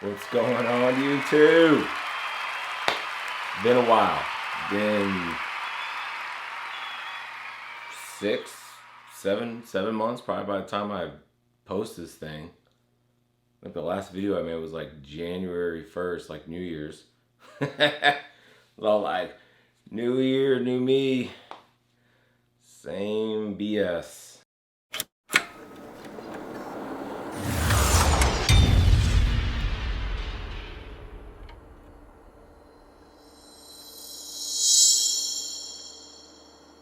What's going on, YouTube? Been a while. Been 7 months probably by the time I post this thing. I think the last video I made was like January 1st, like New Year's. All like, new year, new me. Same BS.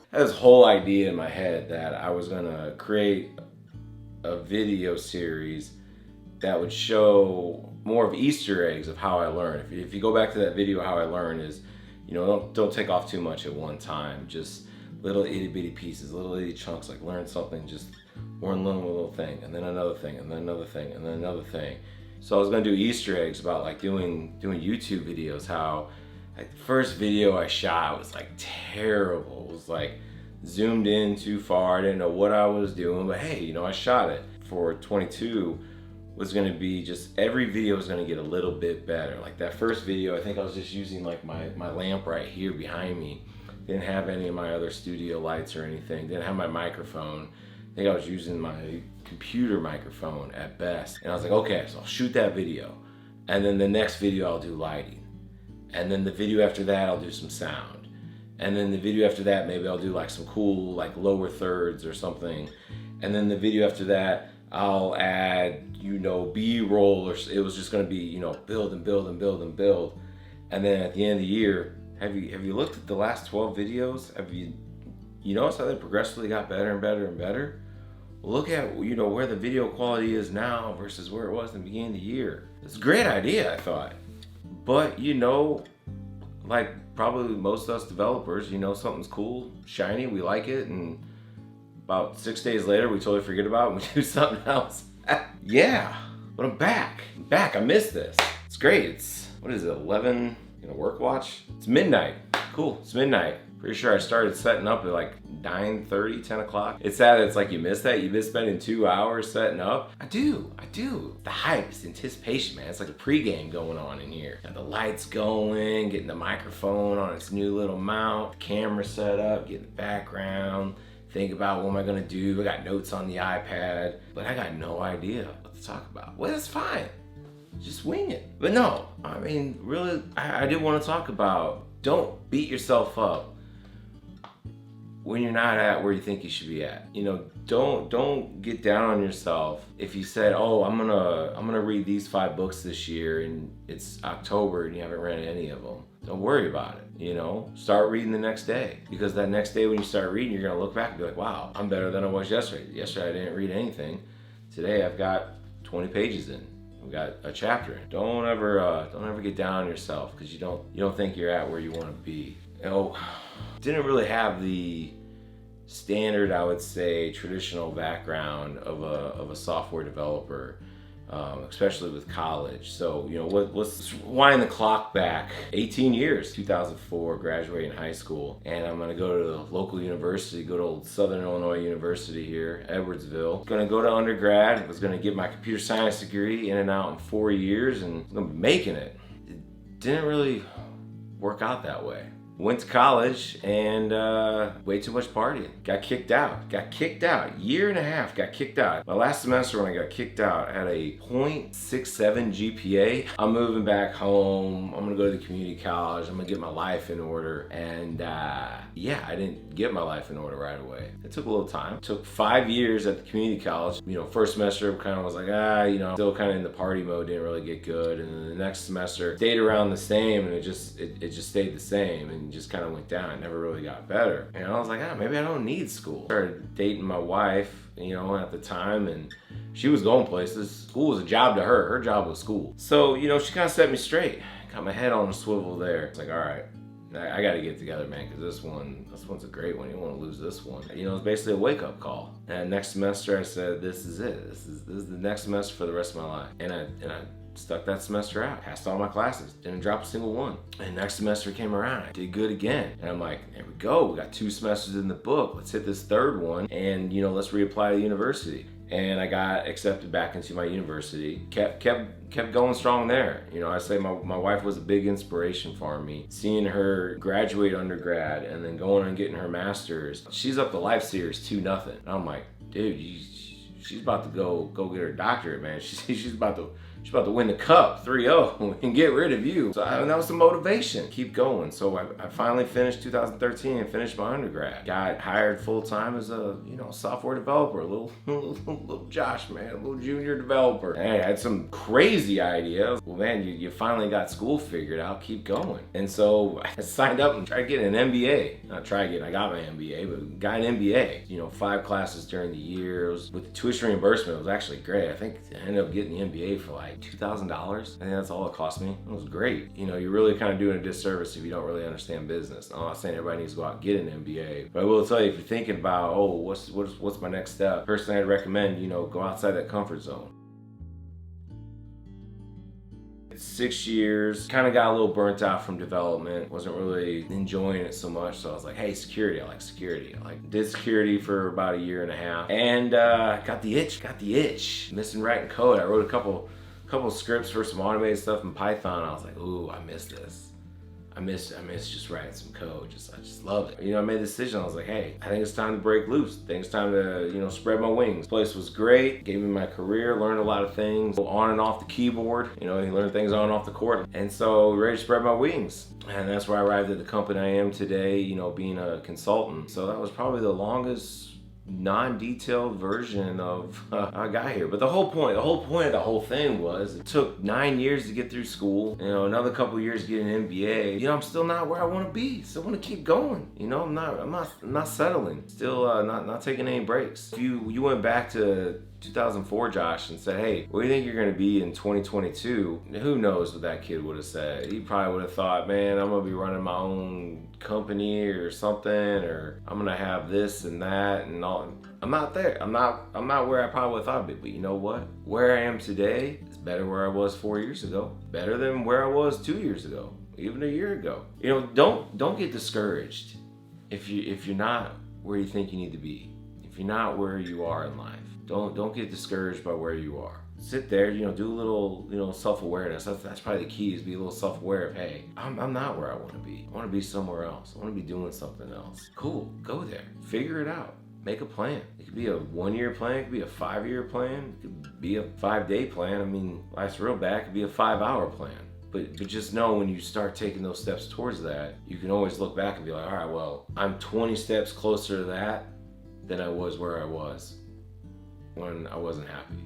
I had this whole idea in my head that I was gonna create a video series that would show more of Easter eggs of how I learn. If you go back to that video, how I learn is, don't take off too much at one time. Just little itty bitty pieces, little itty chunks, like learn something, just one little thing, and then another thing, and then another thing, and then another thing. So I was gonna do Easter eggs about like doing YouTube videos, how like the first video I shot was like terrible. It was like zoomed in too far. I didn't know what I was doing, but hey, I shot it. For 22 was gonna be just every video was gonna get a little bit better. Like that first video, I think I was just using like my lamp right here behind me. Didn't have any of my other studio lights or anything. Didn't have my microphone. I think I was using my computer microphone at best. And I was like, okay, so I'll shoot that video. And then the next video I'll do lighting. And then the video after that, I'll do some sound. And then the video after that, maybe I'll do like some cool like lower thirds or something. And then the video after that, I'll add, B-roll, or it was just gonna be, build and build and build and build. And then at the end of the year, have you looked at the last 12 videos? Have you noticed how they progressively got better and better and better? Look at, where the video quality is now versus where it was in the beginning of the year. It's a great idea, I thought. But like probably most of us developers, something's cool, shiny, we like it, and about 6 days later we totally forget about it and we do something else. Yeah, but I'm back. I missed this. It's great. It's, what is it, 11, work watch? It's midnight. Cool, it's midnight. Pretty sure I started setting up at like 9:30, 10 o'clock. It's sad that it's like you miss that. You miss spending 2 hours setting up. I do. The hype, it's anticipation, man. It's like a pregame going on in here. Got the lights going, getting the microphone on its new little mount, camera set up, getting the background, think about what am I gonna do. I got notes on the iPad, but I got no idea what to talk about. Well, that's fine. Just wing it. But no, I mean, really, I did want to talk about, don't beat yourself up when you're not at where you think you should be at. Don't get down on yourself if you said, oh, I'm gonna read these 5 books this year and it's October and you haven't read any of them. Don't worry about it. Start reading the next day, because that next day when you start reading, you're gonna look back and be like, wow, I'm better than I was yesterday. Yesterday I didn't read anything. Today I've got 20 pages in. I've got a chapter. Don't ever get down on yourself because you don't think you're at where you want to be. Didn't really have the standard, I would say, traditional background of a software developer, especially with college. So, let's wind the clock back 18 years, 2004, graduating high school. And I'm gonna go to the local university, good old Southern Illinois University here, Edwardsville. Gonna go to undergrad, was gonna get my computer science degree in and out in 4 years, and I'm gonna be making it. It didn't really work out that way. Went to college and way too much partying. Got kicked out. Year and a half, got kicked out. My last semester when I got kicked out, I had a 0.67 GPA. I'm moving back home. I'm gonna go to the community college. I'm gonna get my life in order. And I didn't get my life in order right away. It took a little time. It took 5 years at the community college. First semester kind of was like, still kind of in the party mode, didn't really get good. And then the next semester stayed around the same, and it just stayed the same. And just kind of went down. It never really got better. And I was like, maybe I don't need school. Started dating my wife, at the time, and she was going places. School was a job to her. Her job was school. So, she kind of set me straight. Got my head on a swivel there. It's like, all right, I got to get together, man, because this one's a great one. You don't want to lose this one. It's basically a wake-up call. And next semester, I said, this is it. This is the next semester for the rest of my life. And I stuck that semester out, passed all my classes, didn't drop a single one. And next semester came around, I did good again. And I'm like, there we go, we got 2 semesters in the book, let's hit this third one and let's reapply to the university. and I got accepted back into my university. Kept going strong there. You know, I say my wife was a big inspiration for me. Seeing her graduate undergrad and then going and getting her master's. She's up to Life Series 2-0. And I'm like, dude, she's about to go get her doctorate, man. She's about to win the cup 3-0 and get rid of you. So that was the motivation. Keep going. So I finally finished 2013 and finished my undergrad. Got hired full time as a software developer, a little Josh, man, a little junior developer. And I had some crazy ideas. Well, man, you finally got school figured out. Keep going. And so I signed up and tried to get an MBA. I got my MBA, but got an MBA. 5 classes during the year. It was, with the tuition reimbursement, it was actually great. I think I ended up getting the MBA for like $2,000. I think that's all it cost me. It was great. You're really kind of doing a disservice if you don't really understand business. I'm not saying everybody needs to go out and get an MBA, but I will tell you, if you're thinking about, what's my next step? First thing I'd recommend, go outside that comfort zone. 6 years, kind of got a little burnt out from development, wasn't really enjoying it so much, so I was like, hey, security, I like security. Did security for about 1.5 years, and got the itch, missing writing code. I wrote a couple scripts for some automated stuff in Python. I was like, ooh, I miss this. I miss just writing some code. I just love it. I made a decision. I was like, hey, I think it's time to break loose. I think it's time to, spread my wings. This place was great. Gave me my career, learned a lot of things on and off the keyboard. You learn things on and off the court. And so ready to spread my wings. And that's where I arrived at the company I am today, being a consultant. So that was probably the longest non-detailed version of how I got here. But the whole point of the whole thing was, it took 9 years to get through school, another couple years to get an MBA. I'm still not where I want to be. Still want to keep going. I'm not settling. Still not taking any breaks. If you went back to 2004 Josh and said, hey, where do you think you're going to be in 2022? Who knows what that kid would have said. He probably would have thought, man, I'm going to be running my own company or something, or I'm going to have this and that and all. I'm not there. I'm not where I probably would have thought I'd be. But you know what? Where I am today is better where I was 4 years ago. Better than where I was 2 years ago, even 1 year ago. Don't get discouraged if you're not where you think you need to be. If you're not where you are in life. Don't get discouraged by where you are. Sit there, do a little, self-awareness. That's probably the key, is be a little self-aware of, hey, I'm not where I want to be. I want to be somewhere else. I want to be doing something else. Cool, go there. Figure it out. Make a plan. It could be a 1-year plan. It could be a 5-year plan. It could be a 5-day plan. Life's real bad. It could be a 5-hour plan. But just know, when you start taking those steps towards that, you can always look back and be like, all right, well, I'm 20 steps closer to that than I was where I was when I wasn't happy.